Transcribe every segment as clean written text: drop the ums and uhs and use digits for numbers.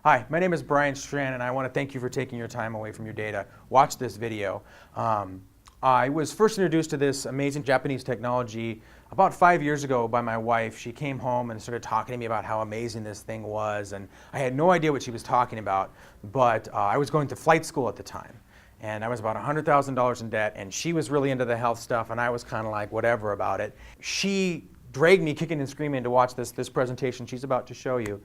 Hi, my name is Bryan Ashely, and I want to thank you for taking your time away from your day to watch this video. I was first introduced to this amazing Japanese technology about 5 years ago by my wife. She came home and started talking to me about how amazing this thing was, and I had no idea what she was talking about, but I was going to flight school at the time. And I was about $100,000 in debt, and she was really into the health stuff, and I was kind of like whatever about it. She dragged me kicking and screaming to watch this presentation she's about to show you.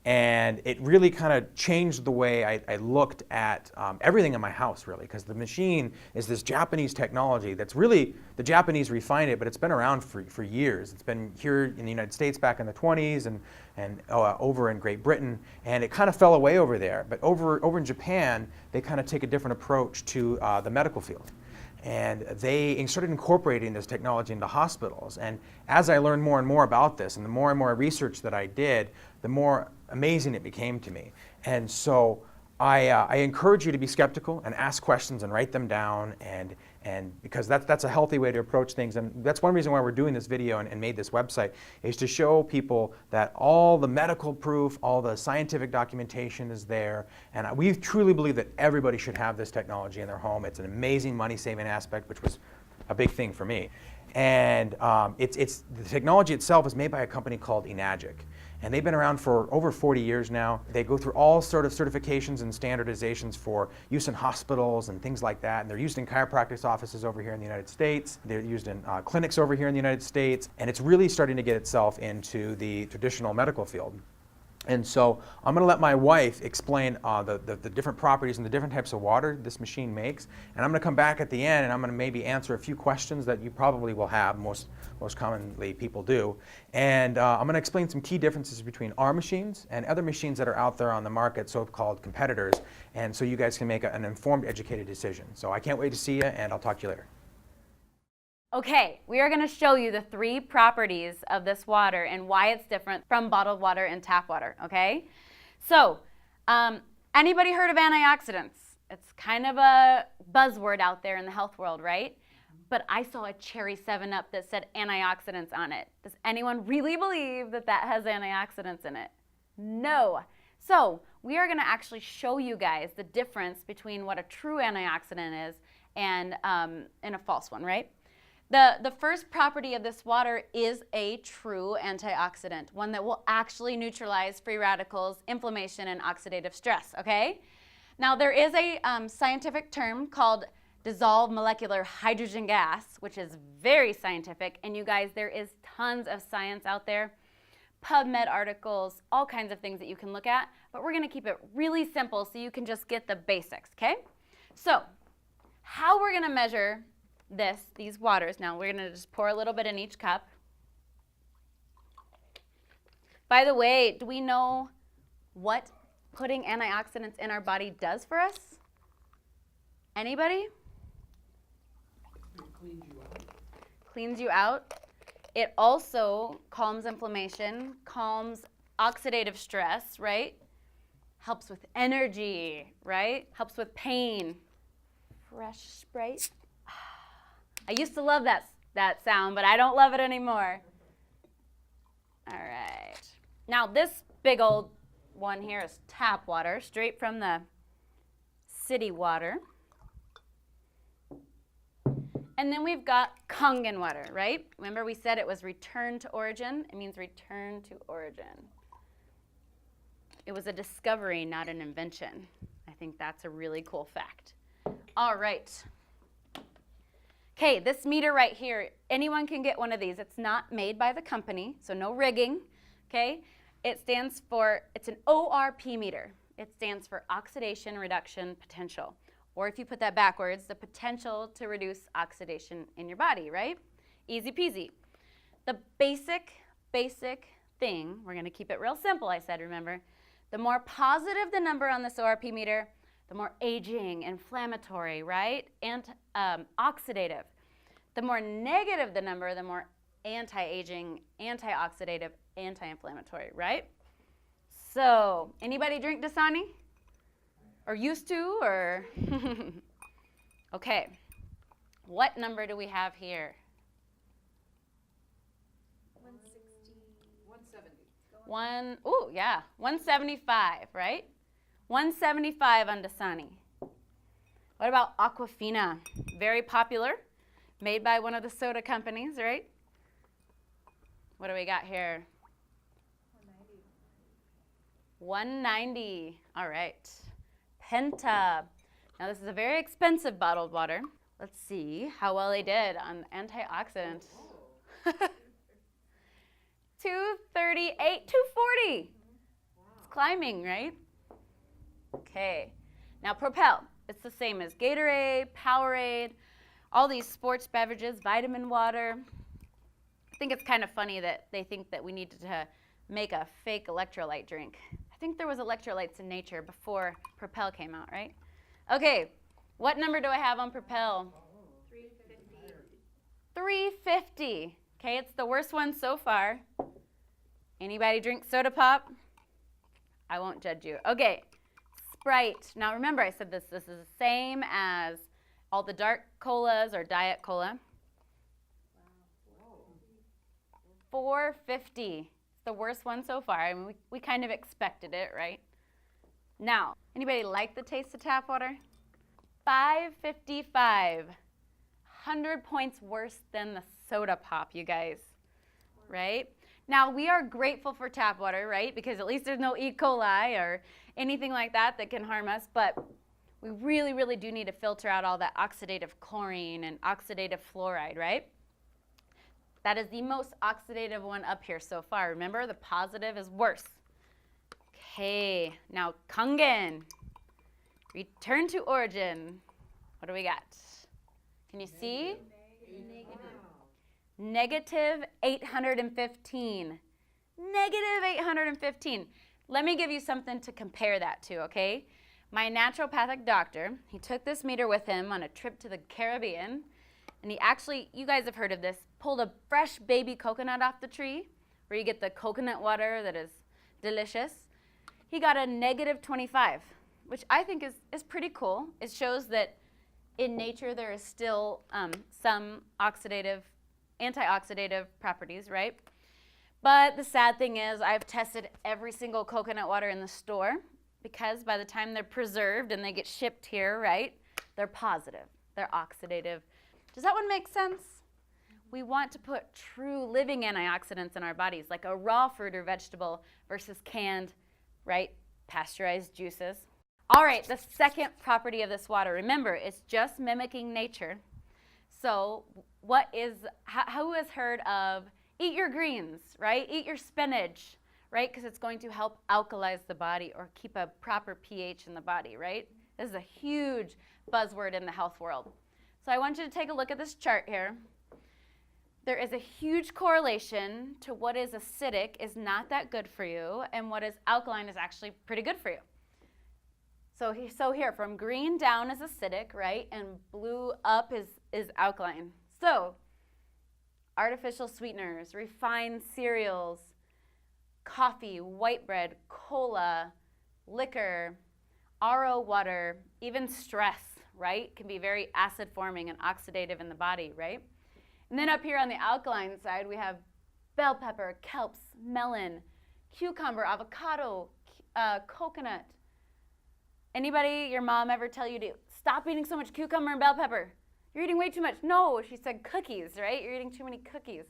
And it really kind of changed the way I looked at everything in my house, really, because the machine is this Japanese technology that's really, the Japanese refined it, but it's been around for years. It's been here in the United States back in the 20s and over in Great Britain, and it kind of fell away over there. But over in Japan, they kind of take a different approach to the medical field. And they started incorporating this technology into hospitals. And as I learned more and more about this, and the more and more research that I did, the more amazing it became to me. And so I encourage you to be skeptical and ask questions and write them down, and because that's a healthy way to approach things. And that's one reason why we're doing this video and made this website, is to show people that all the medical proof, all the scientific documentation is there. And we truly believe that everybody should have this technology in their home. It's an amazing money-saving aspect, which was a big thing for me. And the technology itself is made by a company called Enagic. And they've been around for over 40 years now. They go through all sort of certifications and standardizations for use in hospitals and things like that. And they're used in chiropractic offices over here in the United States. They're used in clinics over here in the United States. And it's really starting to get itself into the traditional medical field. And so I'm going to let my wife explain the different properties and the different types of water this machine makes. And I'm going to come back at the end, and I'm going to maybe answer a few questions that you probably will have, most commonly people do. And I'm going to explain some key differences between our machines and other machines that are out there on the market, so-called competitors, and so you guys can make an informed, educated decision. So I can't wait to see you, and I'll talk to you later. Okay, we are going to show you the 3 properties of this water and why it's different from bottled water and tap water, okay? So, anybody heard of antioxidants? It's kind of a buzzword out there in the health world, right? But I saw a cherry 7-Up that said antioxidants on it. Does anyone really believe that that has antioxidants in it? No. So, we are going to actually show you guys the difference between what a true antioxidant is and a false one, right? The first property of this water is a true antioxidant, one that will actually neutralize free radicals, inflammation, and oxidative stress, okay? Now, there is a scientific term called dissolved molecular hydrogen gas, which is very scientific, and you guys, there is tons of science out there, PubMed articles, all kinds of things that you can look at, but we're gonna keep it really simple so you can just get the basics, okay? So, how we're gonna measure these waters. Now we're going to just pour a little bit in each cup. By the way, do we know what putting antioxidants in our body does for us? Anybody? It cleans you out. Cleans you out. It also calms inflammation, calms oxidative stress, right? Helps with energy, right? Helps with pain. Fresh Sprite. I used to love that sound, but I don't love it anymore. All right. Now this big old one here is tap water, straight from the city water. And then we've got Kangen water, right? Remember we said it was return to origin? It means return to origin. It was a discovery, not an invention. I think that's a really cool fact. All right. Okay, this meter right here, anyone can get one of these. It's not made by the company, so no rigging, okay? It's an ORP meter. It stands for oxidation reduction potential. Or if you put that backwards, the potential to reduce oxidation in your body, right? Easy peasy. The basic thing, we're gonna keep it real simple, I said, remember? The more positive the number on this ORP meter, the more aging, inflammatory, right? And oxidative. The more negative the number, the more anti-aging, antioxidative, anti-inflammatory, right? So, anybody drink Dasani? Or used to, or? Okay, what number do we have here? 160, 170. 175, right? $1.75 on Dasani. What about Aquafina? Very popular, made by one of the soda companies, right? What do we got here? $1.90. All right. Penta. Now this is a very expensive bottled water. Let's see how well they did on antioxidants. $2.38, $2.40. It's climbing, right? Okay. Now Propel. It's the same as Gatorade, Powerade, all these sports beverages, vitamin water. I think it's kind of funny that they think that we need to make a fake electrolyte drink. I think there was electrolytes in nature before Propel came out, right? Okay, what number do I have on Propel? 350. 350. Okay, it's the worst one so far. Anybody drink soda pop? I won't judge you. Okay, Sprite. Now remember I said this is the same as all the dark colas or diet cola. $4.50. It's the worst one so far. I mean, we kind of expected it, right? Now, anybody like the taste of tap water? $5.55. 100 points worse than the soda pop, you guys, right? Now, we are grateful for tap water, right? Because at least there's no E. coli or anything like that that can harm us, but we really, really do need to filter out all that oxidative chlorine and oxidative fluoride, right? That is the most oxidative one up here so far. Remember, the positive is worse. Okay, now Kangen. Return to origin. What do we got? Can you see? Negative 815. Negative 815. Let me give you something to compare that to, okay? My naturopathic doctor, he took this meter with him on a trip to the Caribbean, and he actually, you guys have heard of this, pulled a fresh baby coconut off the tree, where you get the coconut water that is delicious. He got a negative 25, which I think is pretty cool. It shows that in nature there is still some antioxidative properties, right? But the sad thing is I've tested every single coconut water in the store, because by the time they're preserved and they get shipped here, right, they're positive, they're oxidative. Does that one make sense? We want to put true living antioxidants in our bodies, like a raw fruit or vegetable versus canned, right, pasteurized juices. All right, the second property of this water, remember, it's just mimicking nature. So who has heard of eat your greens, right? Eat your spinach, right? Because it's going to help alkalize the body or keep a proper pH in the body, right? This is a huge buzzword in the health world. So I want you to take a look at this chart here. There is a huge correlation to what is acidic is not that good for you, and what is alkaline is actually pretty good for you. So here, from green down is acidic, right? And blue up is alkaline. So artificial sweeteners, refined cereals, coffee, white bread, cola, liquor, RO water, even stress, right? Can be very acid forming and oxidative in the body, right? And then up here on the alkaline side, we have bell pepper, kelps, melon, cucumber, avocado, coconut. Anybody, your mom ever tell you to stop eating so much cucumber and bell pepper? You're eating way too much. No, she said cookies, right? You're eating too many cookies.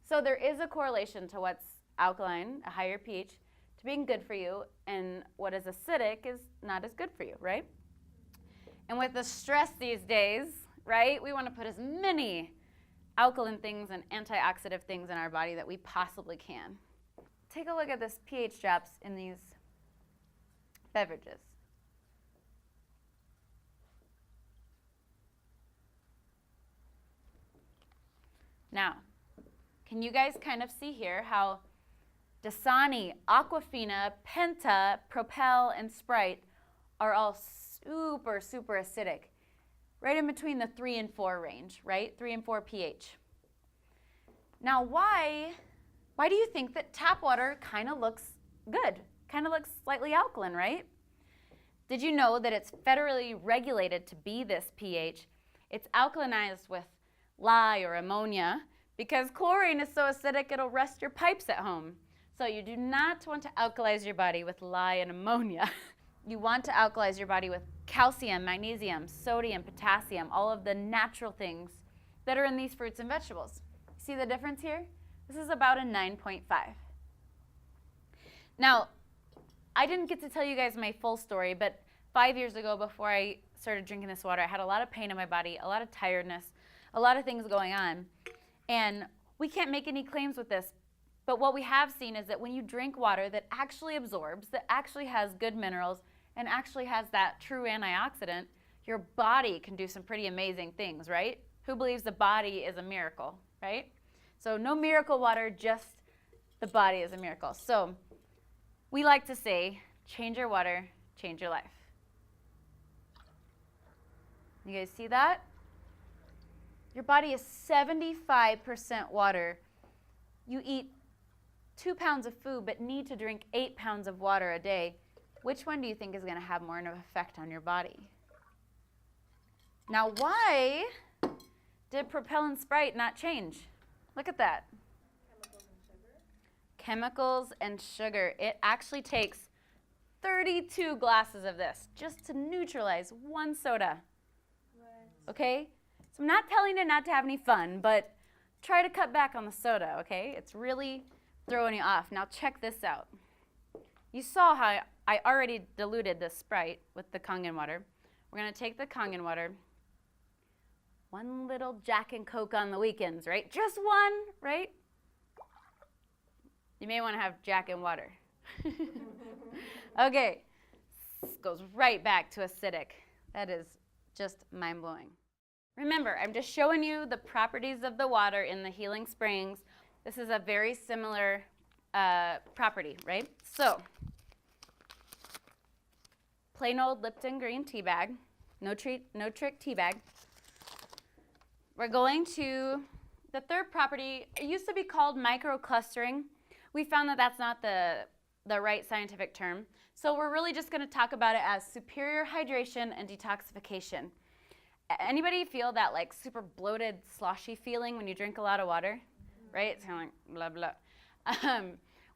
So there is a correlation to what's alkaline, a higher pH, to being good for you, and what is acidic is not as good for you, right? And with the stress these days, right, we want to put as many alkaline things and antioxidant things in our body that we possibly can. Take a look at this pH drops in these beverages. Now, can you guys kind of see here how Dasani, Aquafina, Penta, Propel, and Sprite are all super, super acidic, right in between the 3 and 4 range, right? 3 and 4 pH. Now, why do you think that tap water kind of looks good, kind of looks slightly alkaline, right? Did you know that it's federally regulated to be this pH? It's alkalinized with lye or ammonia because chlorine is so acidic it'll rust your pipes at home. So you do not want to alkalize your body with lye and ammonia. You want to alkalize your body with calcium, magnesium, sodium, potassium, all of the natural things that are in these fruits and vegetables. See the difference here? This is about a 9.5. Now, I didn't get to tell you guys my full story, but 5 years ago, before I started drinking this water, I had a lot of pain in my body, a lot of tiredness, a lot of things going on. And we can't make any claims with this, but what we have seen is that when you drink water that actually absorbs, that actually has good minerals, and actually has that true antioxidant, your body can do some pretty amazing things, right? Who believes the body is a miracle, right? So no miracle water, just the body is a miracle. So we like to say, change your water, change your life. You guys see that? Your body is 75% water. You eat 2 pounds of food but need to drink 8 pounds of water a day. Which one do you think is going to have more of an effect on your body? Now, why did Propel and Sprite not change? Look at that. Chemicals and sugar. It actually takes 32 glasses of this just to neutralize one soda. Okay? So I'm not telling you not to have any fun, but try to cut back on the soda, okay? It's really throwing you off. Now check this out. You saw how I already diluted the Sprite with the Kangen water. We're going to take the Kangen water, one little Jack and Coke on the weekends, right? Just one, right? You may want to have Jack and water. Okay, this goes right back to acidic. That is just mind-blowing. Remember, I'm just showing you the properties of the water in the Healing Springs. This is a very similar property, right? So, plain old Lipton green tea bag, no trick tea bag. We're going to the third property. It used to be called microclustering. We found that that's not the right scientific term. So we're really just going to talk about it as superior hydration and detoxification. Anybody feel that like super bloated, sloshy feeling when you drink a lot of water? Right? It's kind of like blah, blah.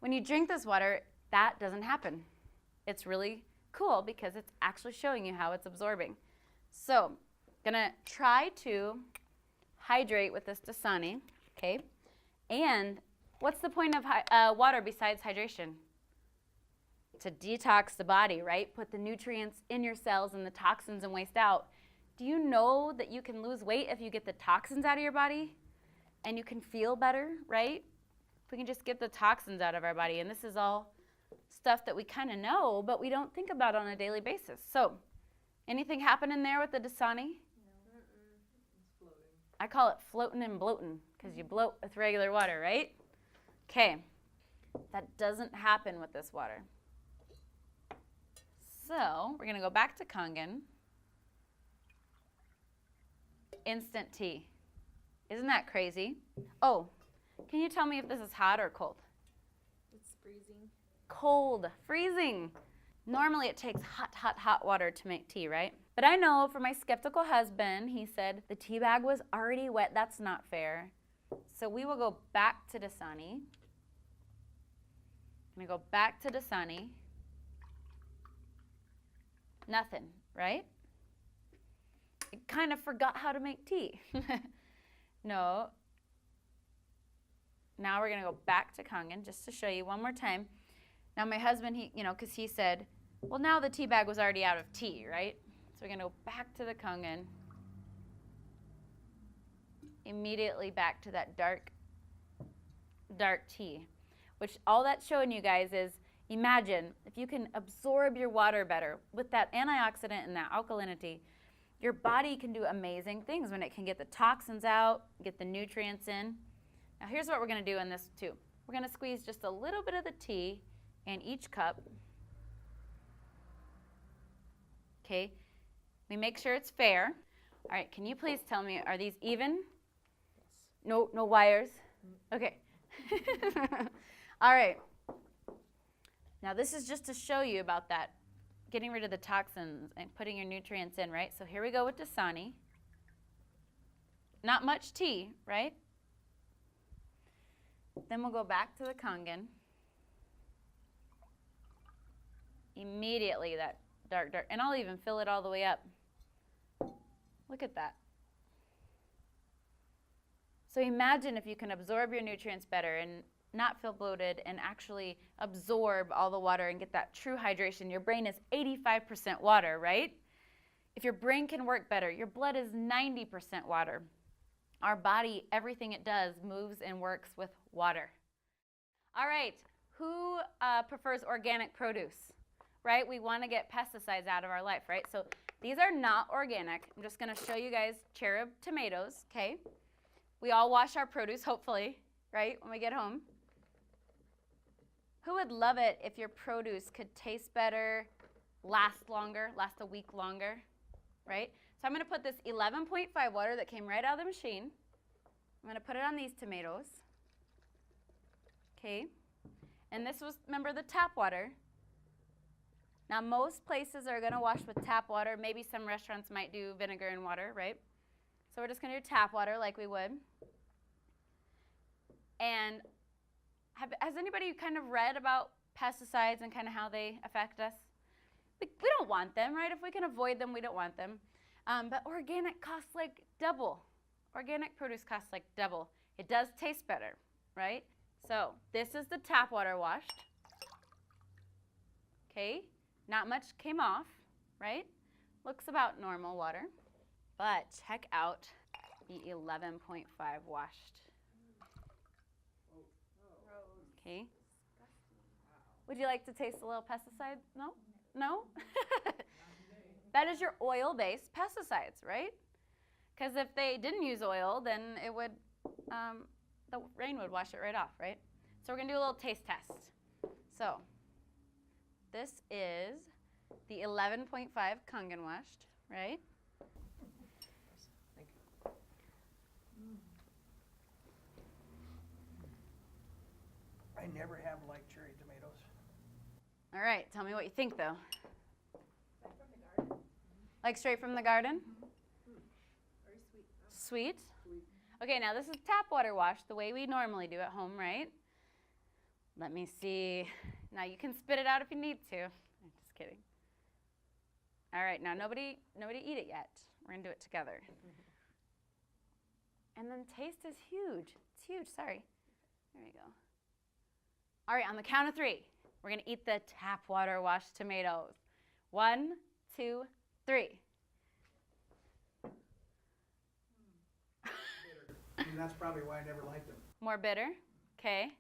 When you drink this water, that doesn't happen. It's really cool because it's actually showing you how it's absorbing. So, gonna try to hydrate with this Dasani, okay? And what's the point of water besides hydration? To detox the body, right? Put the nutrients in your cells and the toxins and waste out. Do you know that you can lose weight if you get the toxins out of your body? And you can feel better, right? If we can just get the toxins out of our body. And this is all stuff that we kind of know, but we don't think about on a daily basis. So, anything happening there with the Dasani? No. It's floating. I call it floating and bloating because you bloat with regular water, right? Okay. That doesn't happen with this water. So, we're going to go back to Kangen. Instant tea. Isn't that crazy? Oh, can you tell me if this is hot or cold? It's freezing. Cold, freezing. Normally it takes hot water to make tea, right? But I know for my skeptical husband, he said the tea bag was already wet. That's not fair. So we will go back to Dasani. I'm going to go back to Dasani. Nothing, right? I kind of forgot how to make tea. No. Now we're going to go back to Kangen just to show you one more time. Now my husband, because he said, well, now the tea bag was already out of tea, right? So we're going to go back to the Kangen. Immediately back to that dark tea, which all that's showing you guys is, imagine if you can absorb your water better with that antioxidant and that alkalinity, your body can do amazing things when it can get the toxins out, get the nutrients in. Now here's what we're going to do in this too. We're going to squeeze just a little bit of the tea in each cup. Okay, we make sure it's fair. All right, can you please tell me, are these even? Yes. No wires? Okay. All right. Now this is just to show you about that, getting rid of the toxins and putting your nutrients in, right? So here we go with Dasani. Not much tea, right? Then we'll go back to the Kangen. Immediately that dark, dark. And I'll even fill it all the way up. Look at that. So imagine if you can absorb your nutrients better and not feel bloated and actually absorb all the water and get that true hydration. Your brain is 85% water, right? If your brain can work better, your blood is 90% water. Our body, everything it does, moves and works with water. All right, who prefers organic produce, right? We want to get pesticides out of our life, right? So these are not organic. I'm just going to show you guys cherub tomatoes, okay? We all wash our produce, hopefully, right, when we get home. Who would love it if your produce could taste better, last longer, last a week longer, right? So I'm going to put this 11.5 water that came right out of the machine. I'm going to put it on these tomatoes. Okay. And this was, remember, the tap water. Now, most places are going to wash with tap water. Maybe some restaurants might do vinegar and water, right? So we're just going to do tap water like we would. And has anybody kind of read about pesticides and kind of how they affect us? We don't want them, right? If we can avoid them, we don't want them. But organic costs like double. Organic produce costs like double. It does taste better, right? So this is the tap water washed. Okay, not much came off, right? Looks about normal water. But check out the 11.5 washed. Okay. Would you like to taste a little pesticide? No? No? That is your oil-based pesticides, right? Because if they didn't use oil, then it would, the rain would wash it right off, right? So we're going to do a little taste test. So this is the 11.5 Kangen washed, right? I never have liked cherry tomatoes. All right, tell me what you think, though. Like straight from the garden? Very sweet. Sweet? Okay, now this is tap water wash, the way we normally do at home, right? Let me see. Now you can spit it out if you need to. I'm just kidding. All right, now nobody eat it yet. We're gonna do it together. And then taste is huge. It's huge, sorry. There you go. All right, on the count of 3, we're gonna eat the tap water washed tomatoes. 1, 2, 3. And that's probably why I never liked them. More bitter, okay.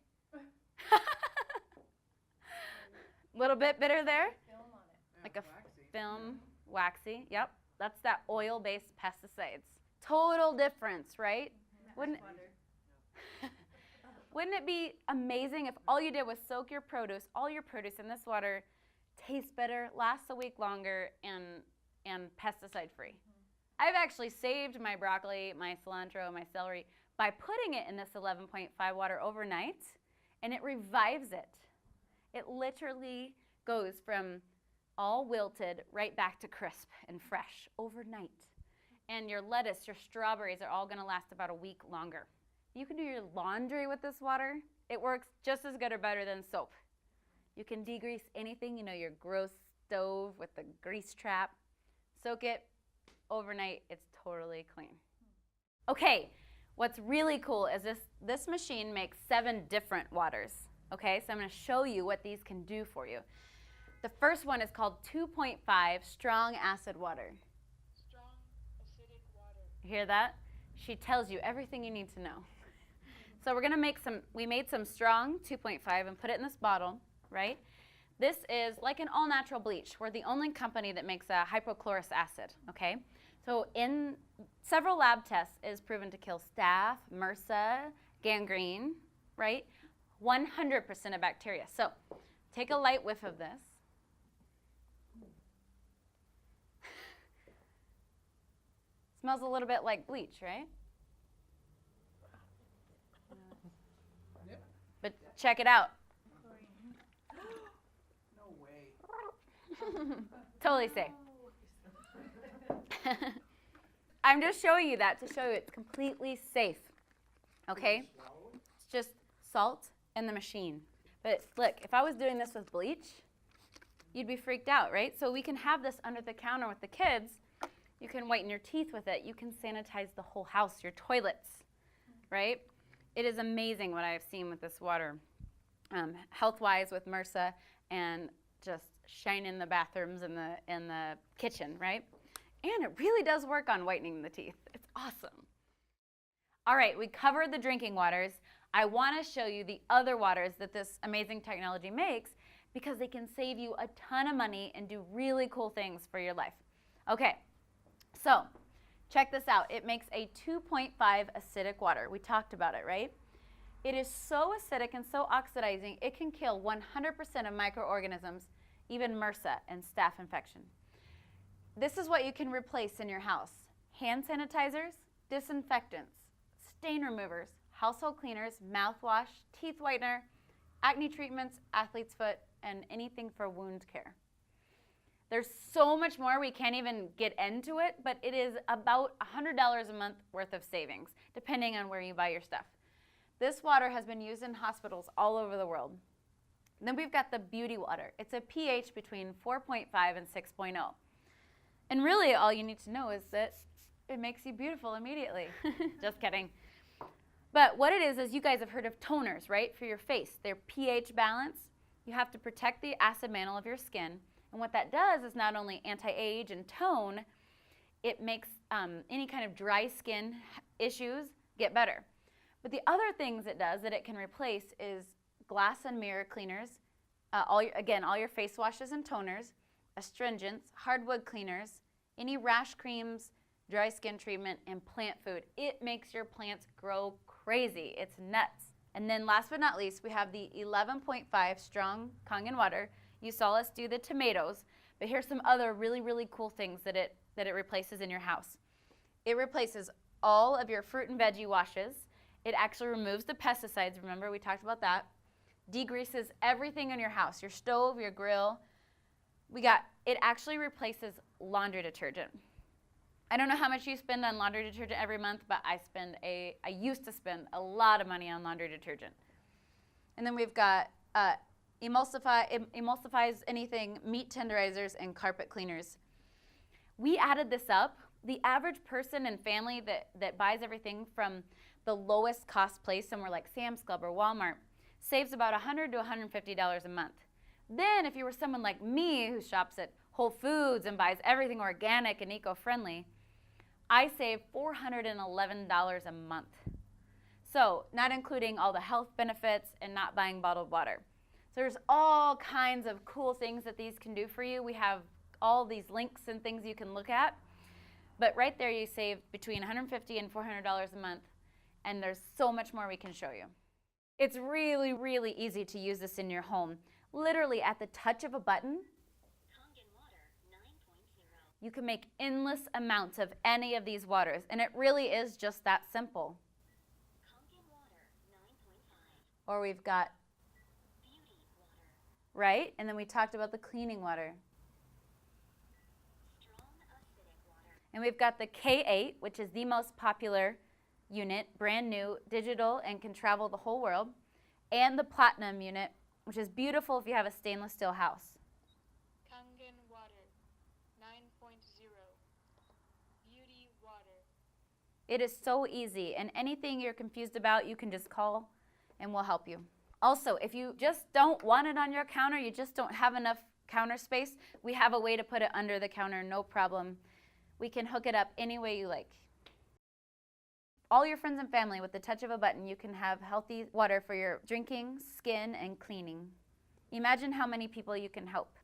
Little bit bitter there, Film on it. like a Waxy. film, waxy. Yep, that's that oil-based pesticides. Total difference, right? Wouldn't it be amazing if all you did was soak your produce, all your produce in this water, tastes better, lasts a week longer, and pesticide-free? I've actually saved my broccoli, my cilantro, my celery by putting it in this 11.5 water overnight, and it revives it. It literally goes from all wilted right back to crisp and fresh overnight. And your lettuce, your strawberries are all going to last about a week longer. You can do your laundry with this water. It works just as good or better than soap. You can degrease anything, your gross stove with the grease trap. Soak it overnight, it's totally clean. Okay, what's really cool is this machine makes 7 different waters. Okay, so I'm going to show you what these can do for you. The first one is called 2.5 strong acid water. Strong acidic water. You hear that? She tells you everything you need to know. So we're going to make we made some strong 2.5 and put it in this bottle, right? This is like an all-natural bleach. We're the only company that makes a hypochlorous acid, okay? So in several lab tests, it is proven to kill staph, MRSA, gangrene, right? 100% of bacteria. So take a light whiff of this. Smells a little bit like bleach, right? Yep. But check it out. No way. Totally safe. I'm just showing you that to show you it's completely safe. Okay? It's just salt in the machine. But look, if I was doing this with bleach, you'd be freaked out, right? So we can have this under the counter with the kids. You can whiten your teeth with it. You can sanitize the whole house, your toilets, right? It is amazing what I've seen with this water, health-wise with MRSA, and just shine in the bathrooms and in the kitchen, right? And it really does work on whitening the teeth. It's awesome. All right, we covered the drinking waters. I want to show you the other waters that this amazing technology makes because they can save you a ton of money and do really cool things for your life. Okay, so check this out. It makes a 2.5 acidic water. We talked about it, right? It is so acidic and so oxidizing, it can kill 100% of microorganisms, even MRSA and staph infection. This is what you can replace in your house. Hand sanitizers, disinfectants, stain removers, household cleaners, mouthwash, teeth whitener, acne treatments, athlete's foot, and anything for wound care. There's so much more, we can't even get into it, but it is about $100 a month worth of savings, depending on where you buy your stuff. This water has been used in hospitals all over the world. And then we've got the beauty water. It's a pH between 4.5 and 6.0. And really all you need to know is that it makes you beautiful immediately. Just kidding. But what it is you guys have heard of toners, right, for your face. They're pH balanced. You have to protect the acid mantle of your skin. And what that does is not only anti-age and tone, it makes any kind of dry skin issues get better. But the other things it does that it can replace is glass and mirror cleaners, all your face washes and toners, astringents, hardwood cleaners, any rash creams, dry skin treatment, and plant food. It makes your plants grow crazy. It's nuts. And then last but not least, we have the 11.5 strong Kangen water. You saw us do the tomatoes, but here's some other really, really cool things that it replaces in your house. It replaces all of your fruit and veggie washes. It actually removes the pesticides. Remember, we talked about that. Degreases everything in your house, your stove, your grill. It actually replaces laundry detergent. I don't know how much you spend on laundry detergent every month, but I used to spend a lot of money on laundry detergent. And then we've got emulsifies anything, meat tenderizers, and carpet cleaners. We added this up. The average person and family that buys everything from the lowest cost place, somewhere like Sam's Club or Walmart, saves about $100 to $150 a month. Then if you were someone like me who shops at Whole Foods and buys everything organic and eco-friendly, I save $411 a month. So not including all the health benefits and not buying bottled water. So there's all kinds of cool things that these can do for you. We have all these links and things you can look at. But right there you save between $150 and $400 a month. And there's so much more we can show you. It's really, really easy to use this in your home. Literally at the touch of a button, you can make endless amounts of any of these waters, and it really is just that simple. Or we've got beauty water, right? And then we talked about the cleaning water. Strong acidic water. And we've got the K8, which is the most popular unit, brand new, digital, and can travel the whole world. And the Platinum unit, which is beautiful if you have a stainless steel house. Kangen water 9.0. Beauty water. It is so easy, and anything you're confused about, you can just call and we'll help you. Also, if you just don't want it on your counter, you just don't have enough counter space, we have a way to put it under the counter, no problem. We can hook it up any way you like. All your friends and family, with the touch of a button, you can have healthy water for your drinking, skin, and cleaning. Imagine how many people you can help.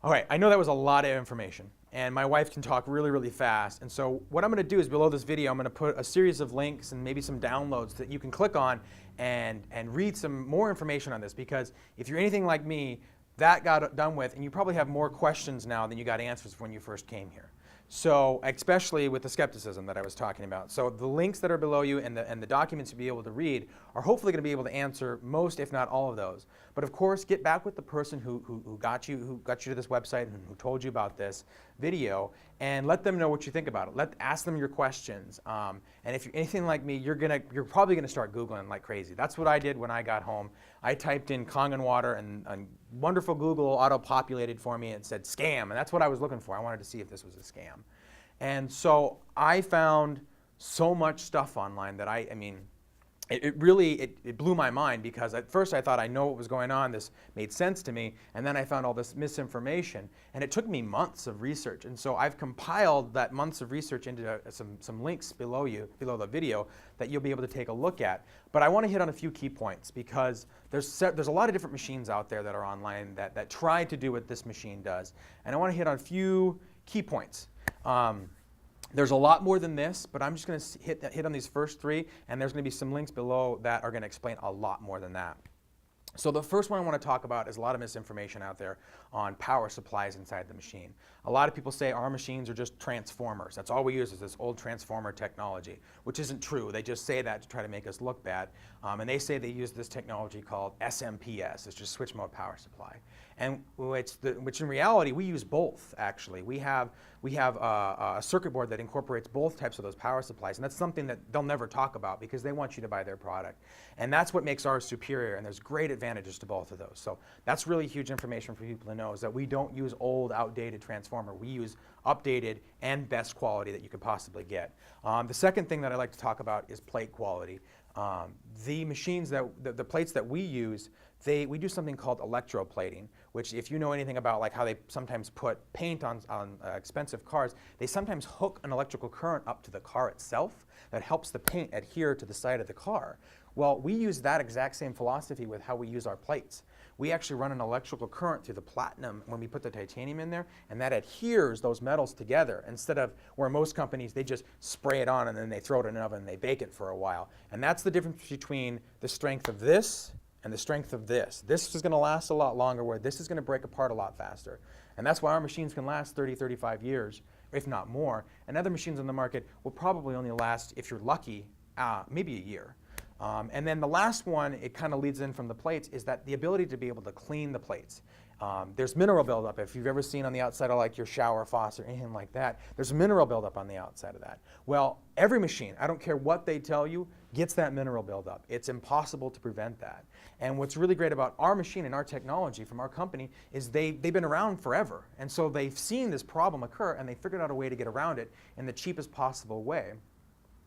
All right, I know that was a lot of information, and my wife can talk really, really fast. And so what I'm going to do is below this video, I'm going to put a series of links and maybe some downloads that you can click on and read some more information on this. Because if you're anything like me, that got done with, and you probably have more questions now than you got answers when you first came here. So especially with the skepticism that I was talking about. So the links that are below you and the documents you'll be able to read are hopefully going to be able to answer most, if not all of those. But of course, get back with the person who got you to this website and who told you about this video, and let them know what you think about it. Ask them your questions. And if you're anything like me, you're probably gonna start Googling like crazy. That's what I did when I got home. I typed in Kangen water and wonderful Google auto-populated for me and said scam, and that's what I was looking for. I wanted to see if this was a scam. And so I found so much stuff online that I mean, it really blew my mind, because at first I thought I know what was going on, this made sense to me, and then I found all this misinformation, and it took me months of research. And so I've compiled that months of research into some links below the video that you'll be able to take a look at. But I want to hit on a few key points, because there's a lot of different machines out there that are online that try to do what this machine does, and I want to hit on a few key points. There's a lot more than this, but I'm just going to hit on these first three, and there's going to be some links below that are going to explain a lot more than that. So the first one I want to talk about is a lot of misinformation out there on power supplies inside the machine. A lot of people say our machines are just transformers. That's all we use is this old transformer technology, which isn't true. They just say that to try to make us look bad. And they say they use this technology called SMPS, it's just switch mode power supply. And which in reality, we use both, actually. We have a circuit board that incorporates both types of those power supplies, and that's something that they'll never talk about because they want you to buy their product. And that's what makes ours superior, and there's great advantages to both of those. So that's really huge information for people to know, is that we don't use old, outdated transformer. We use updated and best quality that you could possibly get. The second thing that I like to talk about is plate quality. The machines the plates that we use, we do something called electroplating, which, if you know anything about like how they sometimes put paint on expensive cars, they sometimes hook an electrical current up to the car itself that helps the paint adhere to the side of the car. Well, we use that exact same philosophy with how we use our plates. We actually run an electrical current through the platinum when we put the titanium in there, and that adheres those metals together, instead of where most companies, they just spray it on and then they throw it in an oven and they bake it for a while. And that's the difference between the strength of this and the strength of this. This is going to last a lot longer, where this is going to break apart a lot faster. And that's why our machines can last 30, 35 years, if not more. And other machines on the market will probably only last, if you're lucky, maybe a year. And then the last one, it kind of leads in from the plates, is that the ability to be able to clean the plates. There's mineral buildup. If you've ever seen on the outside of like your shower faucet or anything like that, there's mineral buildup on the outside of that. Well, every machine, I don't care what they tell you, gets that mineral buildup. It's impossible to prevent that. And what's really great about our machine and our technology from our company is they've been around forever. And so they've seen this problem occur, and they figured out a way to get around it in the cheapest possible way.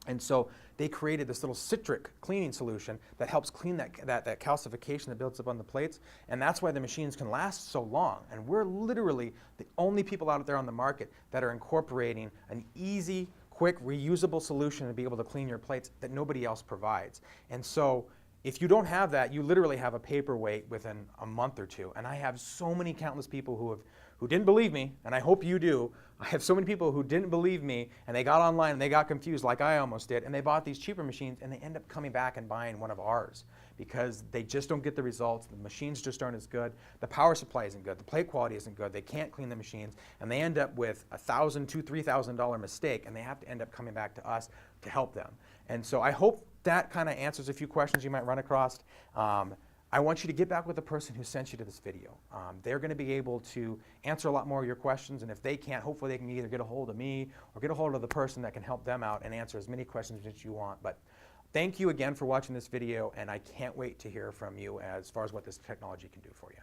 And so they created this little citric cleaning solution that helps clean that calcification that builds up on the plates. And that's why the machines can last so long. And we're literally the only people out there on the market that are incorporating an easy, quick, reusable solution to be able to clean your plates that nobody else provides. And so if you don't have that, you literally have a paperweight within a month or two. And I have so many countless people who didn't believe me, and I hope you do. I have so many people who didn't believe me, and they got online and they got confused like I almost did, and they bought these cheaper machines, and they end up coming back and buying one of ours because they just don't get the results. The machines just aren't as good. The power supply isn't good. The plate quality isn't good. They can't clean the machines, and they end up with a $1,000, $2,000, $3,000 mistake, and they have to end up coming back to us to help them. And so I hope that kind of answers a few questions you might run across. I want you to get back with the person who sent you to this video. They're going to be able to answer a lot more of your questions, and if they can't, hopefully they can either get a hold of me or get a hold of the person that can help them out and answer as many questions as you want. But thank you again for watching this video, and I can't wait to hear from you as far as what this technology can do for you.